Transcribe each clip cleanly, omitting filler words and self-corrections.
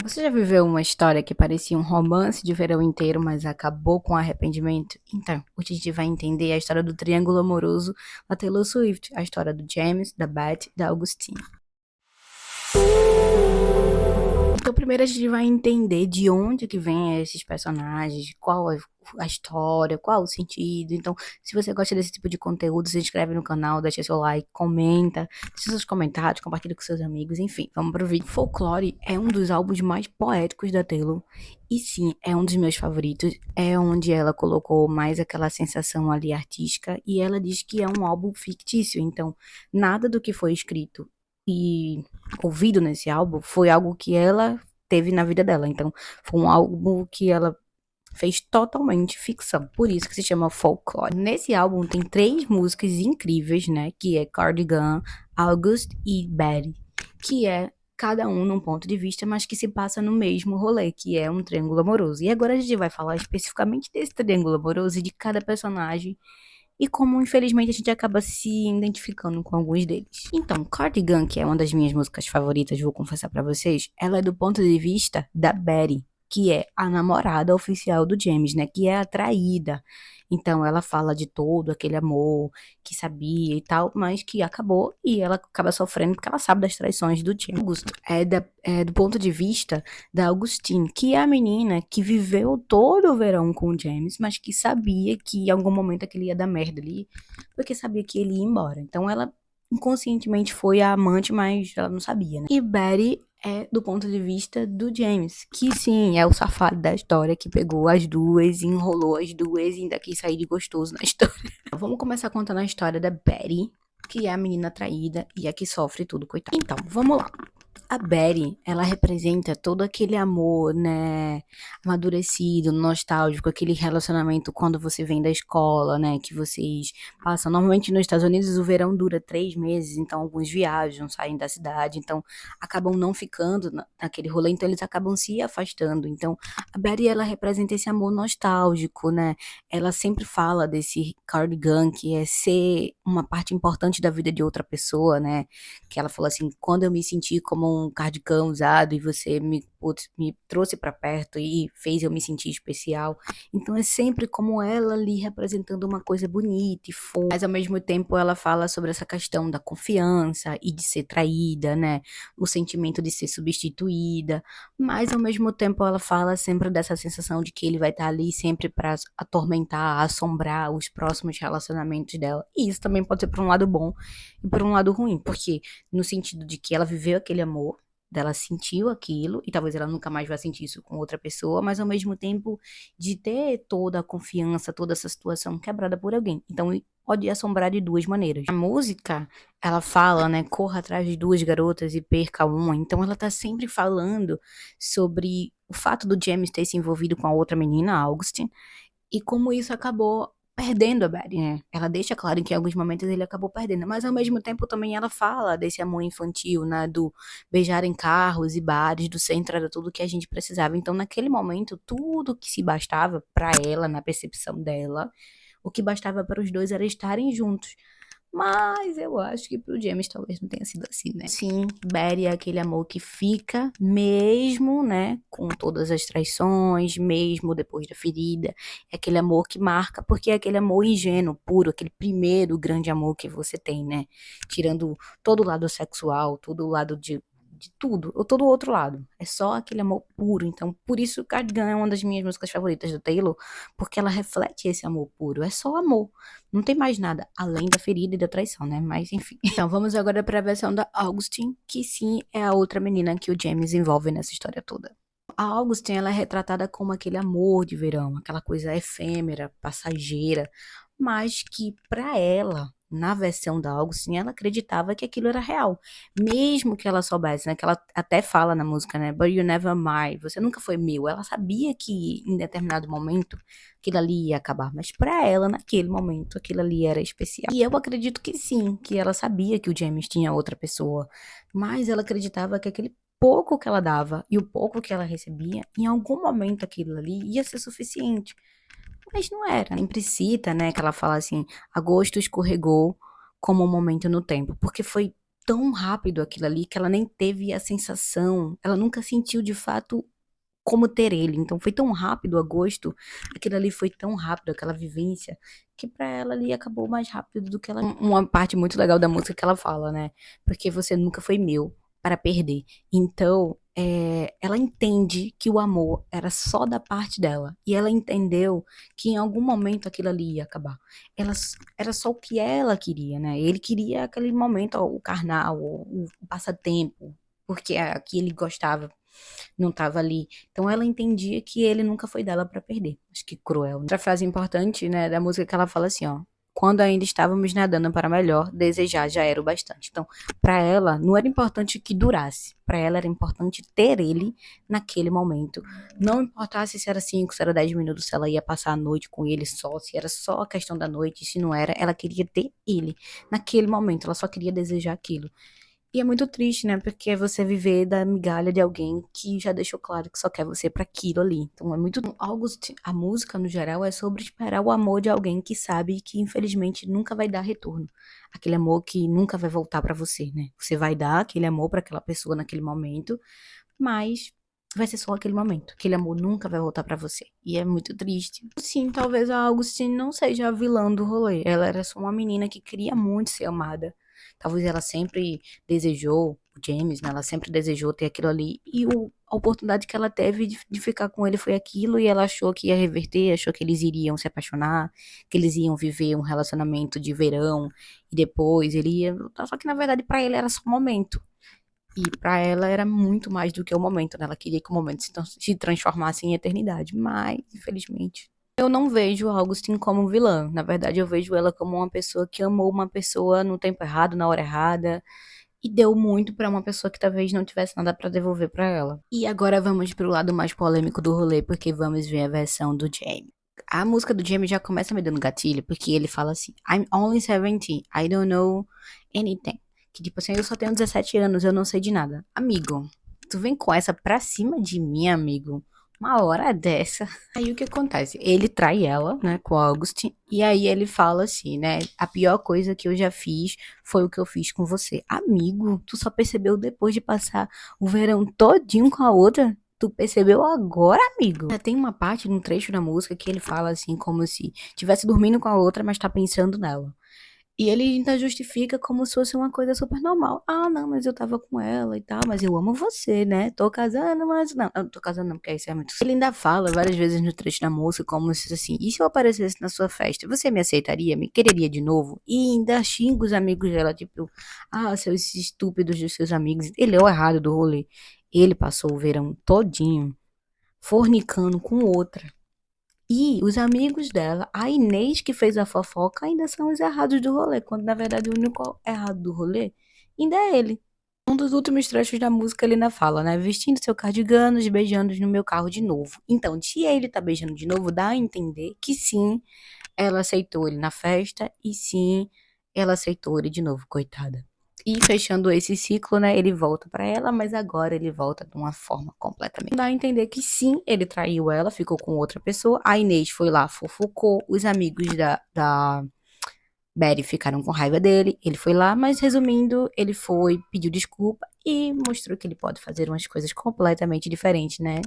Você já viveu uma história que parecia um romance de verão inteiro, mas acabou com arrependimento? Então, hoje a gente vai entender a história do triângulo amoroso da Taylor Swift, a história do James, da Beth e da Augustine. Então, primeiro a gente vai entender de onde que vem esses personagens, qual é a história, qual o sentido. Então, se você gosta desse tipo de conteúdo, se inscreve no canal, deixa seu like, comenta, deixa seus comentários, compartilha com seus amigos, enfim, vamos pro vídeo. Folklore é um dos álbuns mais poéticos da Taylor. E sim, é um dos meus favoritos. É onde ela colocou mais aquela sensação ali artística. E ela diz que é um álbum fictício. Então, nada do que foi escrito e ouvido nesse álbum foi algo que ela teve na vida dela. Então, foi um álbum que ela fez totalmente ficção. Por isso que se chama Folklore. Nesse álbum tem 3 músicas incríveis, né? Que é Cardigan, August e Betty. Que é cada um num ponto de vista, mas que se passa no mesmo rolê, que é um triângulo amoroso. E agora a gente vai falar especificamente desse triângulo amoroso e de cada personagem e como infelizmente a gente acaba se identificando com alguns deles. Então, Cardigan, que é uma das minhas músicas favoritas, vou confessar pra vocês, ela é do ponto de vista da Betty, que é a namorada oficial do James, né, que é a traída. Então, ela fala de todo aquele amor que sabia e tal, mas que acabou e ela acaba sofrendo porque ela sabe das traições do James. Augusto é do ponto de vista da Augustine, que é a menina que viveu todo o verão com o James, mas que sabia que em algum momento aquele ia dar merda ali, porque sabia que ele ia embora. Então ela inconscientemente foi a amante, mas ela não sabia, né? E Betty é do ponto de vista do James, que sim, é o safado da história que pegou as duas, enrolou as duas e ainda quis sair de gostoso na história. Vamos começar contando a história da Betty, que é a menina traída e a que sofre tudo, coitada. Então, vamos lá. A Betty, ela representa todo aquele amor, né, amadurecido, nostálgico, aquele relacionamento quando você vem da escola, né, que vocês passam. Normalmente nos Estados Unidos o verão dura 3 meses, então alguns viajam, saem da cidade, então acabam não ficando naquele rolê, então eles acabam se afastando. Então a Betty, ela representa esse amor nostálgico, né, ela sempre fala desse cardigan, que é ser uma parte importante da vida de outra pessoa, né, que ela falou assim, quando eu me senti como um cardigão usado e você me trouxe pra perto e fez eu me sentir especial. Então é sempre como ela ali representando uma coisa bonita e fofa. Mas ao mesmo tempo ela fala sobre essa questão da confiança e de ser traída, né? O sentimento de ser substituída. Mas ao mesmo tempo ela fala sempre dessa sensação de que ele vai estar ali sempre pra atormentar, assombrar os próximos relacionamentos dela. E isso também pode ser por um lado bom e por um lado ruim, porque no sentido de que ela viveu aquele amor, dela sentiu aquilo, e talvez ela nunca mais vá sentir isso com outra pessoa, mas ao mesmo tempo de ter toda a confiança, toda essa situação quebrada por alguém. Então pode assombrar de 2 maneiras. A música, ela fala, né, corra atrás de 2 garotas e perca uma, então ela tá sempre falando sobre o fato do James ter se envolvido com a outra menina, a Augustine, e como isso acabou perdendo a Betty, né? Ela deixa claro que em alguns momentos ele acabou perdendo, mas ao mesmo tempo também ela fala desse amor infantil, né? Do beijar em carros e bares, do centro era tudo que a gente precisava. Então, naquele momento, tudo que se bastava pra ela, na percepção dela, o que bastava para os dois era estarem juntos. Mas eu acho que pro James talvez não tenha sido assim, né? Sim, Betty é aquele amor que fica mesmo, né, com todas as traições, mesmo depois da ferida. É aquele amor que marca, porque é aquele amor ingênuo, puro, aquele primeiro grande amor que você tem, né? Tirando todo o lado sexual, todo o lado de tudo, ou todo o outro lado. É só aquele amor puro. Então, por isso Cardigan é uma das minhas músicas favoritas do Taylor, porque ela reflete esse amor puro. É só amor. Não tem mais nada além da ferida e da traição, né? Mas enfim. Então, vamos agora para a versão da Augustine, que sim é a outra menina que o James envolve nessa história toda. A Augustine, ela é retratada como aquele amor de verão, aquela coisa efêmera, passageira, mas que para ela, na versão da Augustine, ela acreditava que aquilo era real, mesmo que ela soubesse, né, que ela até fala na música, né, but you never my, você nunca foi meu. Ela sabia que em determinado momento aquilo ali ia acabar, mas para ela, naquele momento, aquilo ali era especial. E eu acredito que sim, que ela sabia que o James tinha outra pessoa, mas ela acreditava que aquele pouco que ela dava e o pouco que ela recebia, em algum momento aquilo ali ia ser suficiente. Mas não era. Sempre cita, né, que ela fala assim, agosto escorregou como um momento no tempo, porque foi tão rápido aquilo ali que ela nem teve a sensação, ela nunca sentiu de fato como ter ele. Então foi tão rápido o agosto, aquilo ali foi tão rápido, aquela vivência, que pra ela ali acabou mais rápido do que ela. Uma parte muito legal da música que ela fala, né? Porque você nunca foi meu para perder. Então, ela entende que o amor era só da parte dela. E ela entendeu que em algum momento aquilo ali ia acabar. Ela, era só o que ela queria, né? Ele queria aquele momento, ó, o carnal, o passatempo, porque aqui ele gostava não estava ali. Então ela entendia que ele nunca foi dela para perder. Acho que cruel. Outra frase importante, né, da música que ela fala assim, ó: quando ainda estávamos nadando para melhor, desejar já era o bastante. Então, para ela, não era importante que durasse. Para ela era importante ter ele naquele momento. Não importasse se era 5, se era 10 minutos, se ela ia passar a noite com ele só, se era só a questão da noite, se não era, ela queria ter ele naquele momento. Ela só queria desejar aquilo. E é muito triste, né? Porque é você viver da migalha de alguém que já deixou claro que só quer você pra aquilo ali. Então é muito. A música, no geral, é sobre esperar o amor de alguém que sabe que, infelizmente, nunca vai dar retorno. Aquele amor que nunca vai voltar pra você, né? Você vai dar aquele amor pra aquela pessoa naquele momento, mas vai ser só aquele momento. Aquele amor nunca vai voltar pra você. E é muito triste. Sim, talvez a Augustine não seja a vilã do rolê. Ela era só uma menina que queria muito ser amada. Talvez ela sempre desejou, o James, né? Ela sempre desejou ter aquilo ali. E a oportunidade que ela teve de ficar com ele foi aquilo. E ela achou que ia reverter, achou que eles iriam se apaixonar, que eles iam viver um relacionamento de verão. E depois ele ia. Só que na verdade pra ele era só um momento. E pra ela era muito mais do que o momento, né? Ela queria que o momento se transformasse em eternidade. Mas, infelizmente. Eu não vejo a Augustine como vilã. Na verdade, eu vejo ela como uma pessoa que amou uma pessoa no tempo errado, na hora errada. E deu muito pra uma pessoa que talvez não tivesse nada pra devolver pra ela. E agora vamos pro lado mais polêmico do rolê, porque vamos ver a versão do Jamie. A música do Jamie já começa me dando gatilho, porque ele fala assim: I'm only 17, I don't know anything. Que tipo assim, eu só tenho 17 anos, eu não sei de nada. Amigo, tu vem com essa pra cima de mim, amigo. Uma hora dessa. Aí o que acontece? Ele trai ela, né, com o August, e aí ele fala assim, né, a pior coisa que eu já fiz foi o que eu fiz com você. Amigo, tu só percebeu depois de passar o verão todinho com a outra? Tu percebeu agora, amigo? Tem uma parte, num trecho da música, que ele fala assim, como se tivesse dormindo com a outra, mas tá pensando nela. E ele ainda justifica como se fosse uma coisa super normal. Ah, não, mas eu tava com ela e tal, mas eu amo você, né? Tô casando, mas não. Eu não tô casando não, porque isso é muito. Ele ainda fala várias vezes no trecho da música como se assim, e se eu aparecesse na sua festa, você me aceitaria? Me quereria de novo? E ainda xinga os amigos dela, tipo, ah, seus estúpidos dos seus amigos. Ele é o errado do rolê. Ele passou o verão todinho fornicando com outra. E os amigos dela, a Inês que fez a fofoca, ainda são os errados do rolê, quando na verdade o único errado do rolê ainda é ele. Um dos últimos trechos da música ele ainda fala, né? Vestindo seu cardigano, beijando no meu carro de novo. Então, se ele tá beijando de novo, dá a entender que sim, ela aceitou ele na festa e sim, ela aceitou ele de novo, coitada. E fechando esse ciclo, né, ele volta pra ela, mas agora ele volta de uma forma completamente. Dá a entender que sim, ele traiu ela, ficou com outra pessoa. A Inês foi lá, fofocou. Os amigos da Betty ficaram com raiva dele. Ele foi lá, mas resumindo, ele foi, pediu desculpa e mostrou que ele pode fazer umas coisas completamente diferentes, né?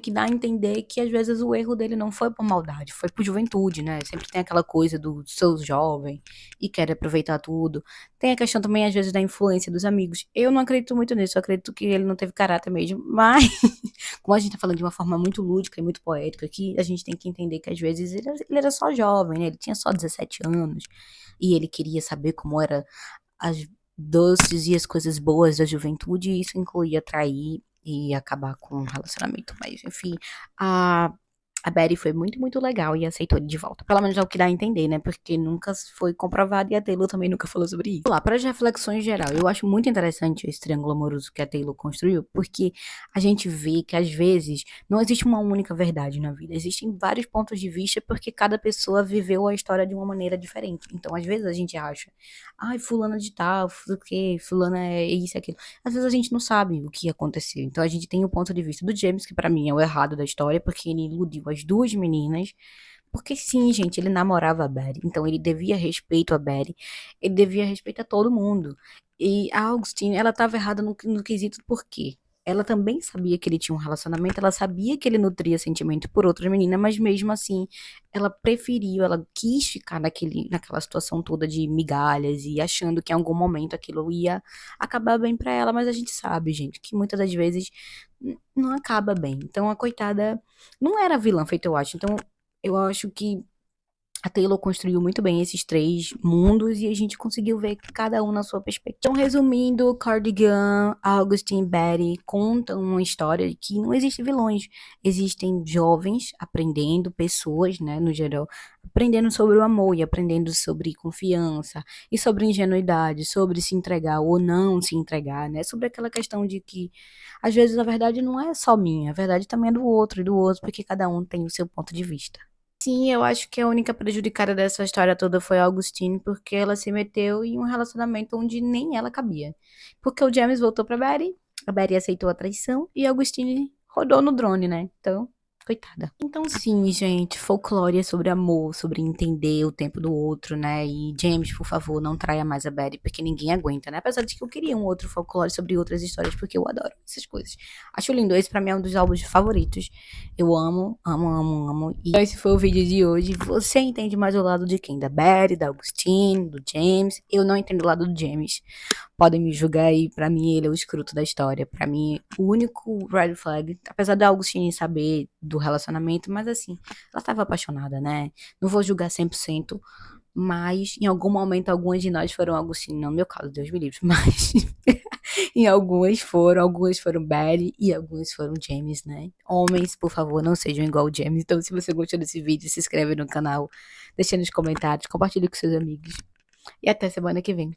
Que dá a entender que às vezes o erro dele não foi por maldade, foi por juventude, né? Sempre tem aquela coisa do seu jovem e quer aproveitar tudo. Tem a questão também, às vezes, da influência dos amigos. Eu não acredito muito nisso, eu acredito que ele não teve caráter mesmo, mas como a gente tá falando de uma forma muito lúdica e muito poética aqui, a gente tem que entender que às vezes ele era só jovem, né? Ele tinha só 17 anos e ele queria saber como era as doces e as coisas boas da juventude, e isso incluía trair e acabar com o relacionamento. Mas, enfim, a, a Betty foi muito, muito legal e aceitou ele de volta. Pelo menos é o que dá a entender, né? Porque nunca foi comprovado e a Taylor também nunca falou sobre isso. Lá, para as reflexões geral, eu acho muito interessante esse triângulo amoroso que a Taylor construiu, porque a gente vê que às vezes não existe uma única verdade na vida. Existem vários pontos de vista porque cada pessoa viveu a história de uma maneira diferente. Então, às vezes a gente acha, ai, fulana de tal, o quê, fulana é isso, aquilo. Às vezes a gente não sabe o que aconteceu. Então a gente tem o ponto de vista do James, que pra mim é o errado da história, porque ele iludiu as duas meninas Porque sim, gente, ele namorava a Betty, então ele devia respeito a Betty, ele devia respeito a todo mundo. E a Augustine, ela estava errada no quesito por quê? Ela também sabia que ele tinha um relacionamento, ela sabia que ele nutria sentimento por outra menina, mas mesmo assim, ela preferiu, ela quis ficar naquela situação toda de migalhas e achando que em algum momento aquilo ia acabar bem pra ela, mas a gente sabe, gente, que muitas das vezes não acaba bem. Então a coitada não era vilã, feito eu acho. Então eu acho que a Taylor construiu muito bem esses três mundos e a gente conseguiu ver cada um na sua perspectiva. Então, resumindo, Cardigan, Augustine e Betty contam uma história de que não existem vilões. Existem jovens aprendendo, pessoas, né, no geral, aprendendo sobre o amor e aprendendo sobre confiança e sobre ingenuidade, sobre se entregar ou não se entregar, né? Sobre aquela questão de que, às vezes, a verdade não é só minha, a verdade também é do outro e do outro, porque cada um tem o seu ponto de vista. Sim, eu acho que a única prejudicada dessa história toda foi a Augustine, porque ela se meteu em um relacionamento onde nem ela cabia. Porque o James voltou pra Betty, a Betty aceitou a traição e a Augustine rodou no drone, né? Então, coitada. Então, sim, gente, folclore é sobre amor, sobre entender o tempo do outro, né? E James, por favor, não traia mais a Betty, porque ninguém aguenta, né? Apesar de que eu queria um outro folclore sobre outras histórias, porque eu adoro essas coisas. Acho lindo, esse pra mim é um dos álbuns favoritos. Eu amo, amo, amo, amo. E esse foi o vídeo de hoje. Você entende mais o lado de quem? Da Betty, da Augustine, do James? Eu não entendo o lado do James. Podem me julgar aí, pra mim ele é o escroto da história. Pra mim, o único red flag, apesar da Augustine saber do relacionamento, mas assim, ela tava apaixonada, né? Não vou julgar 100%, mas em algum momento algumas de nós foram Augustine, não no meu caso, Deus me livre, mas em algumas foram Betty e algumas foram James, né? Homens, por favor, não sejam igual o James. Então, se você gostou desse vídeo, se inscreve no canal, deixa nos comentários, compartilhe com seus amigos. E até semana que vem.